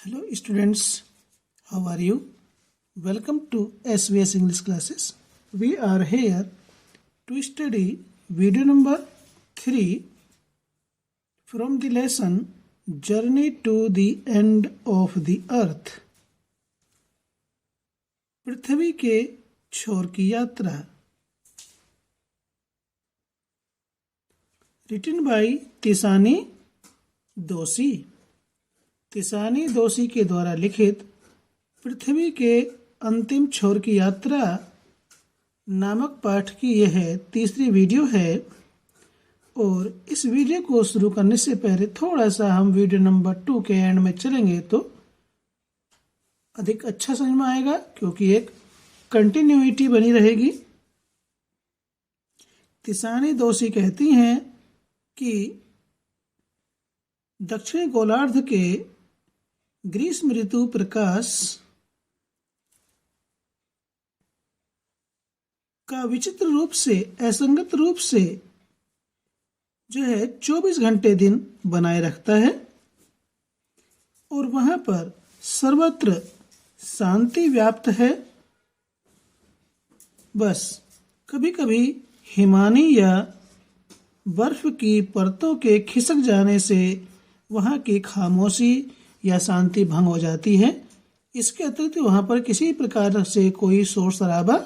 Hello students, how are you? Welcome to SVS English classes. We are here to study video number 3 from the lesson Journey to the End of the Earth. पृथ्वी के छोर की यात्रा. Written by तिसानी दोषी. तिसानी दोषी के द्वारा लिखित पृथ्वी के अंतिम छोर की यात्रा नामक पाठ की यह तीसरी वीडियो है. और इस वीडियो को शुरू करने से पहले थोड़ा सा हम वीडियो नंबर 2 के एंड में चलेंगे तो अधिक अच्छा समझ में आएगा, क्योंकि एक कंटिन्यूटी बनी रहेगी. तिसानी दोषी कहती हैं कि दक्षिणी गोलार्ध के ग्रीष्म ऋतु प्रकाश का विचित्र रूप से असंगत रूप से जो है 24 घंटे दिन बनाए रखता है और वहां पर सर्वत्र शांति व्याप्त है. बस कभी कभी हिमानी या बर्फ की परतों के खिसक जाने से वहां की खामोशी या शांति भंग हो जाती है. इसके अतिरिक्त वहां पर किसी प्रकार से कोई शोर शराबा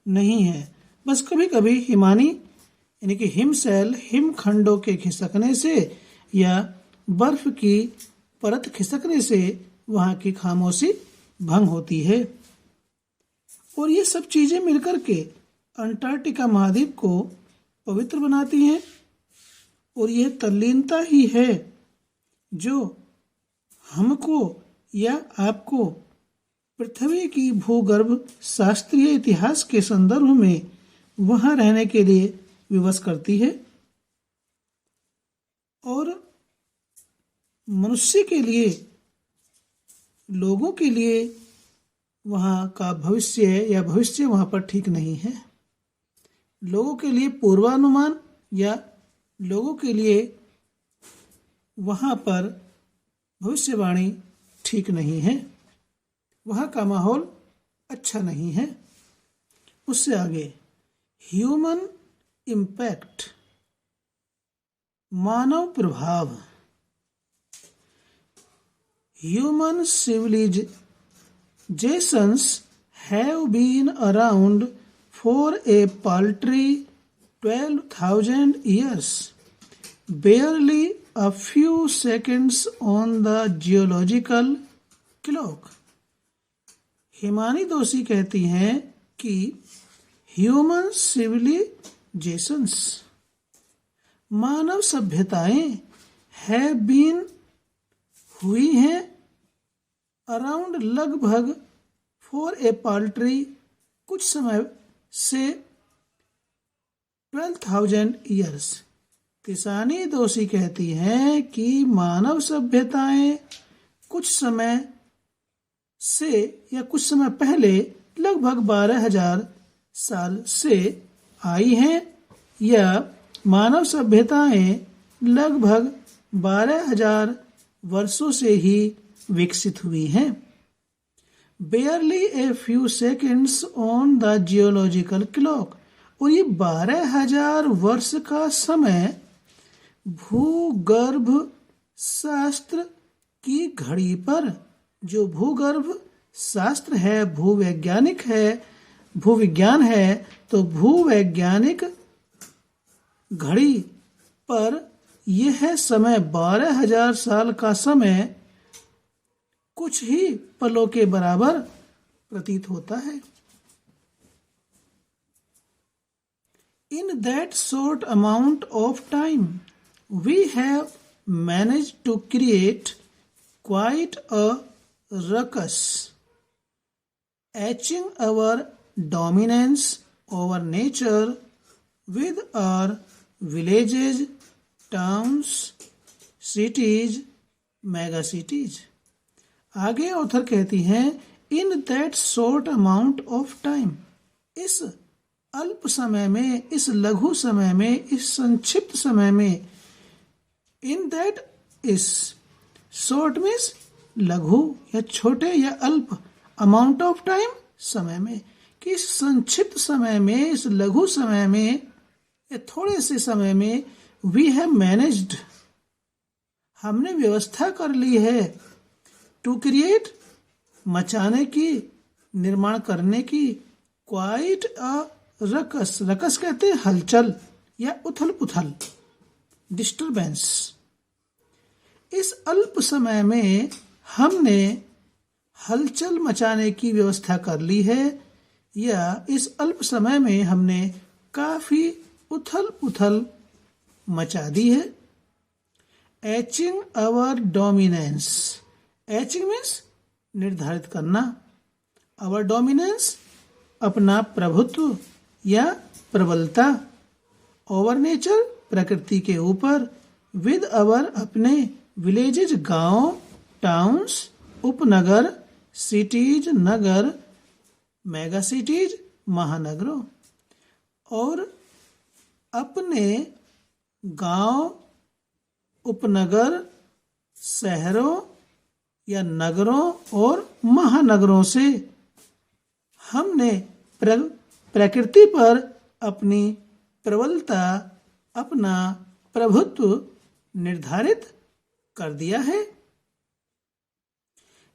नहीं है. बस कभी कभी हिमानी यानी कि हिमशैल हिमखंडों के खिसकने से या बर्फ की परत खिसकने से वहां की खामोशी भंग होती है. और ये सब चीजें मिलकर के अंटार्कटिका महाद्वीप को पवित्र बनाती हैं. और यह तल्लीनता ही है जो हमको या आपको पृथ्वी की भूगर्भ शास्त्रीय इतिहास के संदर्भ में वहां रहने के लिए विवश करती है. और मनुष्य के लिए, लोगों के लिए वहां का भविष्य या भविष्य वहां पर ठीक नहीं है. लोगों के लिए पूर्वानुमान या लोगों के लिए वहां पर भविष्यवाणी ठीक नहीं है. वहां का माहौल अच्छा नहीं है. उससे आगे ह्यूमन इम्पैक्ट, मानव प्रभाव. Human civilizations have been around for a paltry 12,000 years, barely a few seconds on the geological clock. Himani Doshi कहती हैं कि ह्यूमन सिविलाइजेशंस, मानव सभ्यताएं हैव बीन हुई हैं अराउंड लगभग फॉर ए पाल्ट्री कुछ समय से 12,000 ईयर्स. तिसानी दोषी कहती हैं कि मानव सभ्यताएं कुछ समय से या कुछ समय पहले लगभग 12,000 साल से आई हैं, या मानव सभ्यताएं लगभग 12,000 वर्षों से ही विकसित हुई हैं. Barely a few seconds on the geological clock. और ये 12,000 वर्ष का समय भूगर्भ शास्त्र की घड़ी पर, जो भूगर्भ शास्त्र है, भूवैज्ञानिक है, भूविज्ञान है, तो भूवैज्ञानिक घड़ी पर यह समय 12,000 साल का समय कुछ ही पलों के बराबर प्रतीत होता है. In that short amount of time, we have managed to create quite a ruckus, etching our dominance over nature with our villages, towns, cities, mega cities. आगे ऑथर कहती हैं in that short amount of time, इस अल्प समय में, इस लघु समय में, इस संक्षिप्त समय में. इन दैट इस शॉर्ट मीन्स लघु या छोटे या अल्प अमाउंट ऑफ टाइम समय में, कि इस संक्षिप्त समय में, इस लघु समय में या थोड़े से समय में वी हैव मैनेज्ड, हमने व्यवस्था कर ली है, टू क्रिएट, मचाने की, निर्माण करने की, क्वाइट अ रकस, रकस कहते हैं हलचल या उथल पुथल, डिस्टरबेंस। इस अल्प समय में हमने हलचल मचाने की व्यवस्था कर ली है, या इस अल्प समय में हमने काफी उथल पुथल मचा दी है। एचिंग अवर डोमिनेंस, एचिंग मीन्स निर्धारित करना, अवर डोमिनेंस अपना प्रभुत्व या प्रबलता, ओवर नेचर प्रकृति के ऊपर, विद अवर अपने, विलेजेज गांव, टाउन्स उपनगर, सिटीज नगर, मेगा सिटीज महानगरों, और अपने गांव, उपनगर, शहरों या नगरों और महानगरों से हमने प्रकृति पर अपनी प्रबलता, अपना प्रभुत्व निर्धारित कर दिया है।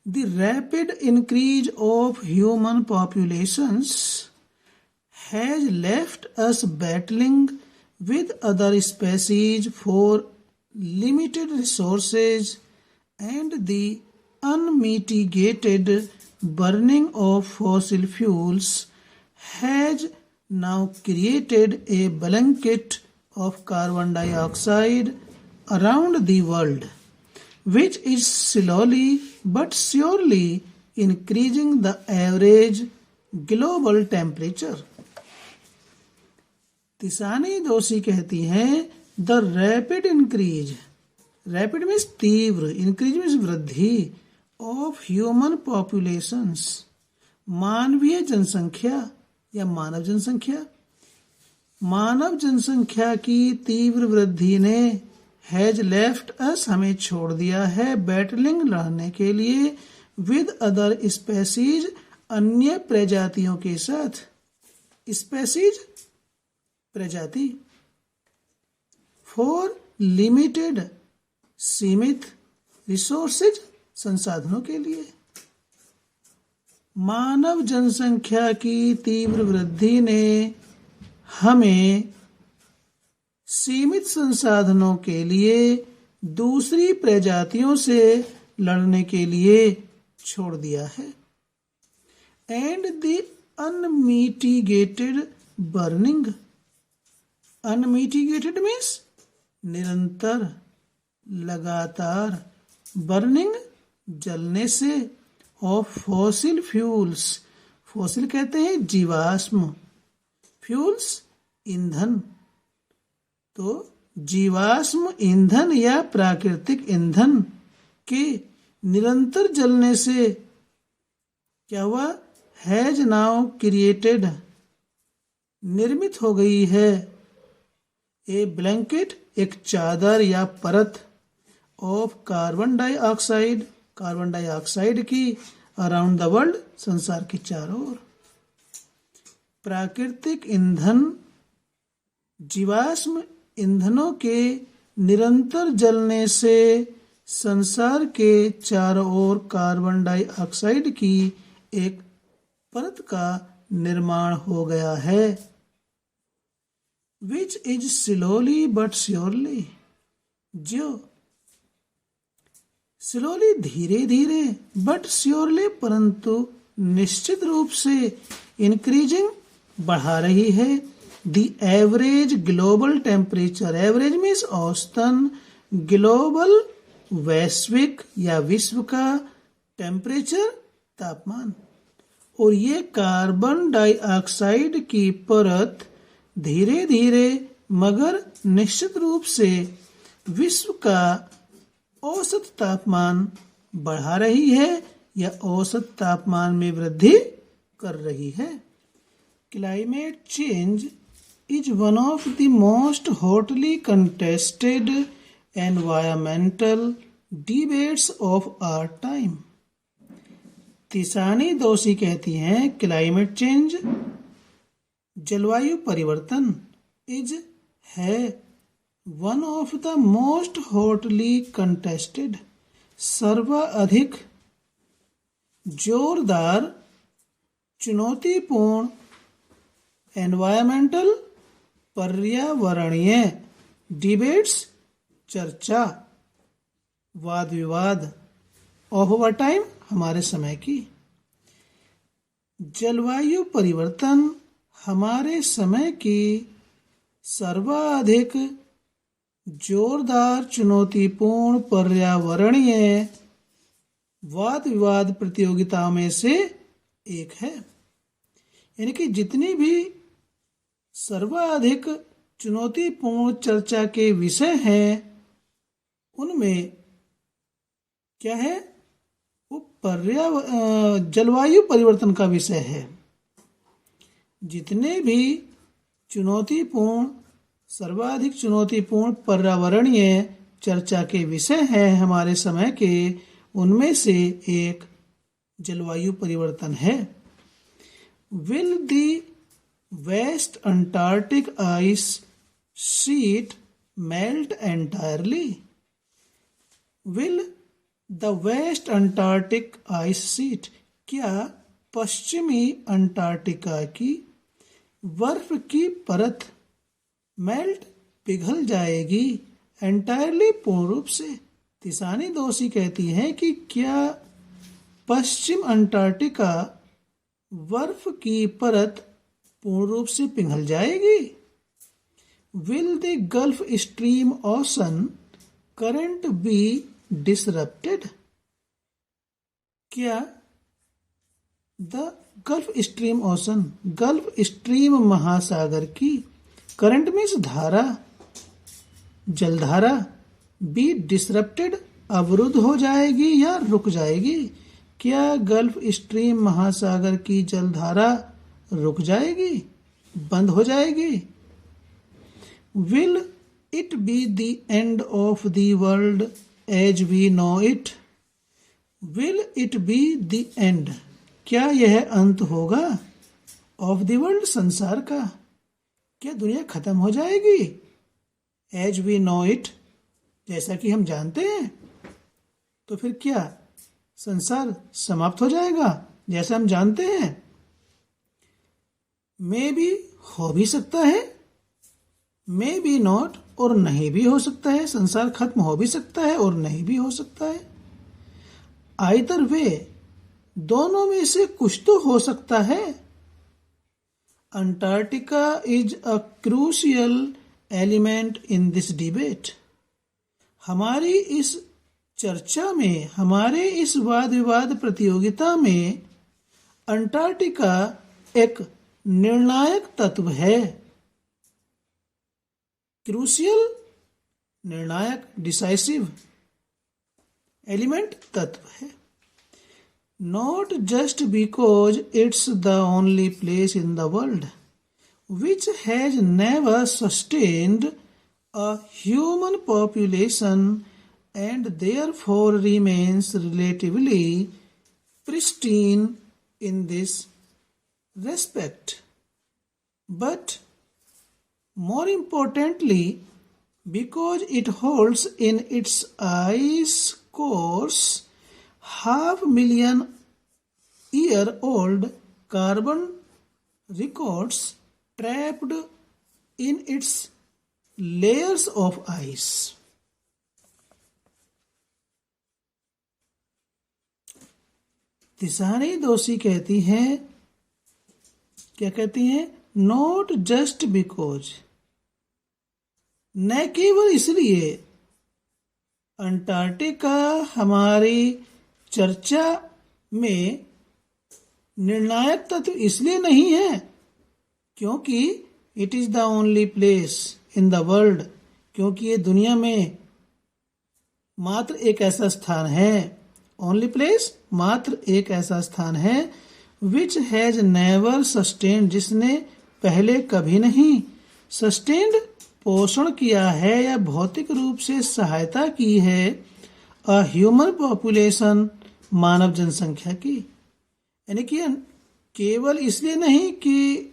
The rapid increase of human populations has left us battling with other species for limited resources, and the unmitigated burning of fossil fuels has now created a blanket of carbon dioxide around the world, which is slowly but surely increasing the average global temperature. तिसानी Doshi कहती हैं the rapid increase, rapid means तीव्र, increase means वृद्धि, of human populations, मानवीय जनसंख्या या मानव जनसंख्या, मानव जनसंख्या की तीव्र वृद्धि ने हैज लेफ्ट अस, हमें छोड़ दिया है, बैटलिंग लड़ने के लिए, विद अदर स्पेसीज, अन्य प्रजातियों के साथ, स्पेसीज प्रजाति, फॉर लिमिटेड सीमित, रिसोर्सेज संसाधनों के लिए। मानव जनसंख्या की तीव्र वृद्धि ने हमें सीमित संसाधनों के लिए दूसरी प्रजातियों से लड़ने के लिए छोड़ दिया है। And the unmitigated burning, unmitigated means निरंतर, लगातार, बर्निंग जलने से, ऑफ फॉसिल फ्यूल्स, फॉसिल कहते हैं जीवाश्म, फ्यूल्स ईंधन, तो जीवाश्म ईंधन या प्राकृतिक ईंधन के निरंतर जलने से क्या हुआ, हैज नाउ क्रिएटेड, निर्मित हो गई है, ए ब्लैंकेट एक चादर या परत, of carbon dioxide, carbon dioxide की, अराउंड द वर्ल्ड, संसार के चारों ओर। प्राकृतिक ईंधन, जीवाश्म ईंधनों के निरंतर जलने से संसार के चारों ओर कार्बन डाइऑक्साइड की एक परत का निर्माण हो गया है, which is slowly but surely, जो स्लोली धीरे धीरे, बट श्योरली परंतु निश्चित रूप से, इंक्रीजिंग बढ़ा रही है, the average global temperature, average means औसतन, ग्लोबल वैश्विक या विश्व का, टेम्परेचर तापमान, और ये कार्बन डाइऑक्साइड की परत धीरे धीरे मगर निश्चित रूप से विश्व का औसत तापमान बढ़ा रही है या औसत तापमान में वृद्धि कर रही है। Climate change is one of the most hotly contested environmental, debates of our time. Tishani Doshi कहती हैं क्लाइमेट चेंज, जलवायु परिवर्तन इज है one of the most hotly contested, सर्वाधिक जोरदार चुनौतीपूर्ण एनवायरमेंटल पर्यावरणीय डिबेट्स चर्चा वाद विवाद ऑफ अवर टाइम हमारे समय की। जलवायु परिवर्तन हमारे समय की सर्वाधिक जोरदार चुनौतीपूर्ण पर्यावरणीय वाद विवाद प्रतियोगिताओं में से एक है। यानी कि जितनी भी सर्वाधिक चुनौतीपूर्ण चर्चा के विषय हैं उनमें क्या है, वो जलवायु परिवर्तन का विषय है। जितने भी सर्वाधिक चुनौतीपूर्ण पर्यावरणीय चर्चा के विषय हैं हमारे समय के, उनमें से एक जलवायु परिवर्तन है। Will the West Antarctic ice sheet melt entirely? Will the West Antarctic ice sheet, क्या पश्चिमी अंटार्कटिका की बर्फ की परत मेल्ट पिघल जाएगी एंटायरली पूर्ण रूप से? तिसानी दोषी कहती है कि क्या पश्चिम अंटार्कटिका बर्फ की परत पूर्ण रूप से पिघल जाएगी? Will the Gulf Stream ocean current be disrupted? क्या the Gulf Stream ocean, Gulf Stream महासागर की करंट मीन्स धारा, जलधारा, बी डिसरप्टेड अवरुद्ध हो जाएगी या रुक जाएगी? क्या गल्फ स्ट्रीम महासागर की जलधारा रुक जाएगी, बंद हो जाएगी? Will it be the end of the world as we know it? Will it be the end, क्या यह अंत होगा ऑफ द वर्ल्ड, संसार का? क्या दुनिया खत्म हो जाएगी एज वी नो इट, जैसा कि हम जानते हैं? तो फिर क्या संसार समाप्त हो जाएगा जैसा हम जानते हैं? मे बी हो भी सकता है, मे बी नॉट और नहीं भी हो सकता है। संसार खत्म हो भी सकता है और नहीं भी हो सकता है। आइदर वे, दोनों में से कुछ तो हो सकता है। Antarctica is a crucial element in this debate. हमारी इस चर्चा में, हमारे इस वाद विवाद प्रतियोगिता में अंटार्कटिका एक निर्णायक तत्व है। क्रूशियल, निर्णायक, डिसाइसिव, एलिमेंट तत्व है। Not just because it's the only place in the world which has never sustained a human population and therefore remains relatively pristine in this respect, but more importantly because it holds in its ice cores 500,000-year-old carbon records trapped in its layers of ice. तिसानी Doshi कहती हैं, क्या कहती हैं? Not just because, न केवल इसलिए Antarctica हमारी चर्चा में निर्णायक तत्व इसलिए नहीं है क्योंकि it is the only place in the world, क्योंकि ये दुनिया में मात्र एक ऐसा स्थान है, ओनली प्लेस, मात्र एक ऐसा स्थान है, विच हैज नेवर सस्टेन्ड, जिसने पहले कभी नहीं सस्टेन्ड, पोषण किया है या भौतिक रूप से सहायता की है, अ ह्यूमन पॉपुलेशन, मानव जनसंख्या की। यानी कि केवल इसलिए नहीं कि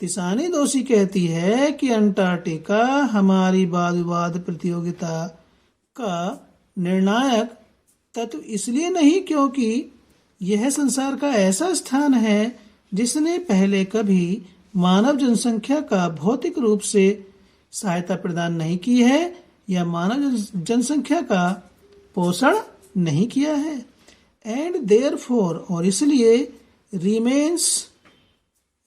तिसानी दोषी कहती है कि अंटार्कटिका हमारी वाद विवाद प्रतियोगिता का निर्णायक तत्व इसलिए नहीं क्योंकि यह संसार का ऐसा स्थान है जिसने पहले कभी मानव जनसंख्या का भौतिक रूप से सहायता प्रदान नहीं की है या मानव जनसंख्या का पोषण नहीं किया है। एंड देयरफॉर, और इसलिए रिमेन्स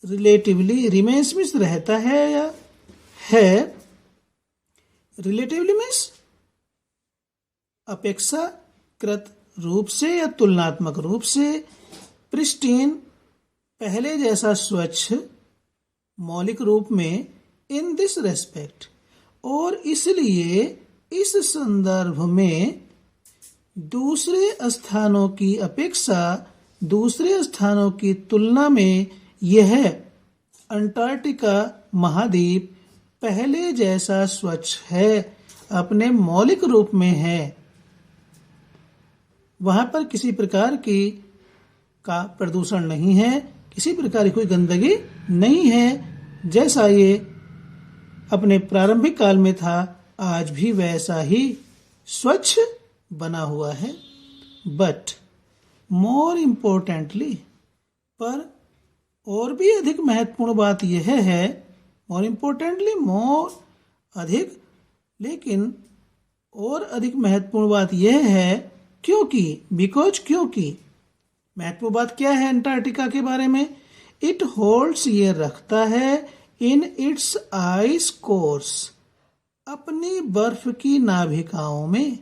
रिलेटिवली, रिमेन्स मीन्स रहता है या है, रिलेटिवली मीन्स अपेक्षाकृत रूप से या तुलनात्मक रूप से, प्रिस्टीन पहले जैसा स्वच्छ मौलिक रूप में, इन दिस रेस्पेक्ट, और इसलिए इस संदर्भ में दूसरे स्थानों की अपेक्षा, दूसरे स्थानों की तुलना में यह अंटार्कटिका महाद्वीप पहले जैसा स्वच्छ है, अपने मौलिक रूप में है। वहां पर किसी प्रकार की का प्रदूषण नहीं है, किसी प्रकार की कोई गंदगी नहीं है, जैसा ये अपने प्रारंभिक काल में था, आज भी वैसा ही स्वच्छ बना हुआ है। बट मोर इम्पोर्टेंटली, पर और भी अधिक महत्वपूर्ण बात यह है, मोर इम्पोर्टेंटली, मोर अधिक, लेकिन और अधिक महत्वपूर्ण बात यह है क्योंकि, बिकॉज, क्योंकि महत्वपूर्ण बात क्या है अंटार्कटिका के बारे में, इट होल्ड्स, ये रखता है, इन इट्स आइस कोर्स, अपनी बर्फ की नाभिकाओं में,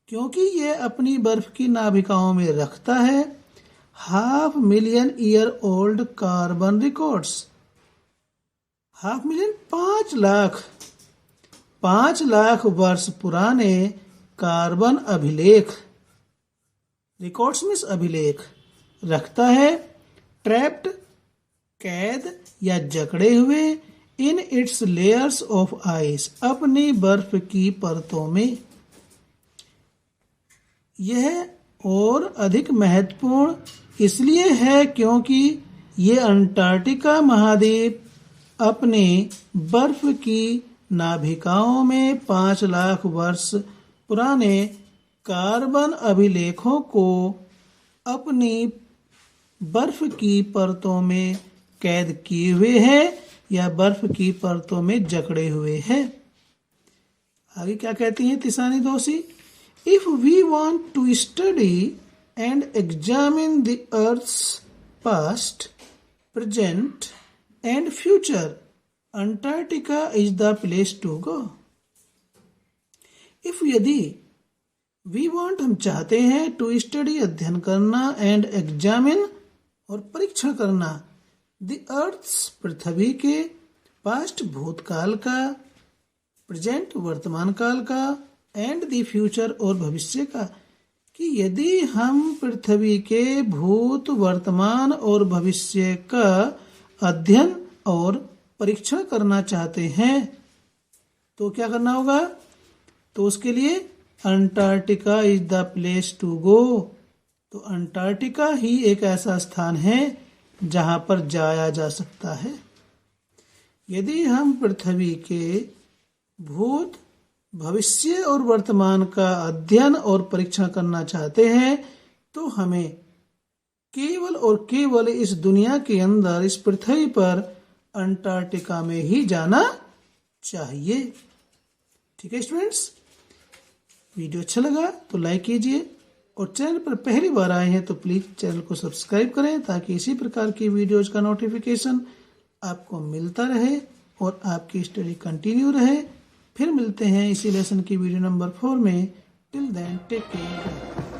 क्योंकि यह अपनी बर्फ की नाभिकाओं में रखता है 500,000 year old carbon records, 500,000 5 lakh वर्ष पुराने कार्बन अभिलेख, रिकॉर्ड्स मीन्स अभिलेख रखता है, ट्रैप्ड, कैद या जकड़े हुए, in its layers of ice, अपनी बर्फ की परतों में। यह और अधिक महत्वपूर्ण इसलिए है क्योंकि ये अंटार्कटिका महाद्वीप अपने बर्फ की नाभिकाओं में 5 लाख वर्ष पुराने कार्बन अभिलेखों को अपनी बर्फ की परतों में कैद किए हुए हैं या बर्फ की परतों में जकड़े हुए हैं। आगे क्या कहती हैं Tishani Doshi, if we want to study and examine the earth's past, present and future, Antarctica is the place to go. If, यदि, वी वांट, हम चाहते हैं, टू स्टडी, अध्ययन करना, एंड एग्जामिन, और परीक्षण करना, द अर्थ्स, पृथ्वी के, पास्ट, भूतकाल का, प्रेजेंट, वर्तमान काल का, एंड द फ्यूचर, और भविष्य का, कि यदि हम पृथ्वी के भूत, वर्तमान और भविष्य का अध्ययन और परीक्षण करना चाहते हैं तो क्या करना होगा, तो उसके लिए Antarctica is the place to go, तो अंटार्कटिका ही एक ऐसा स्थान है जहां पर जाया जा सकता है। यदि हम पृथ्वी के भूत, भविष्य और वर्तमान का अध्ययन और परीक्षण करना चाहते हैं तो हमें केवल और केवल इस दुनिया के अंदर, इस पृथ्वी पर अंटार्कटिका में ही जाना चाहिए। ठीक है स्टूडेंट्स, वीडियो अच्छा लगा तो लाइक कीजिए और चैनल पर पहली बार आए हैं तो प्लीज चैनल को सब्सक्राइब करें ताकि इसी प्रकार की वीडियोज का नोटिफिकेशन आपको मिलता रहे और आपकी स्टडी कंटिन्यू रहे। फिर मिलते हैं इसी लेसन की वीडियो नंबर 4 में। Till then take care.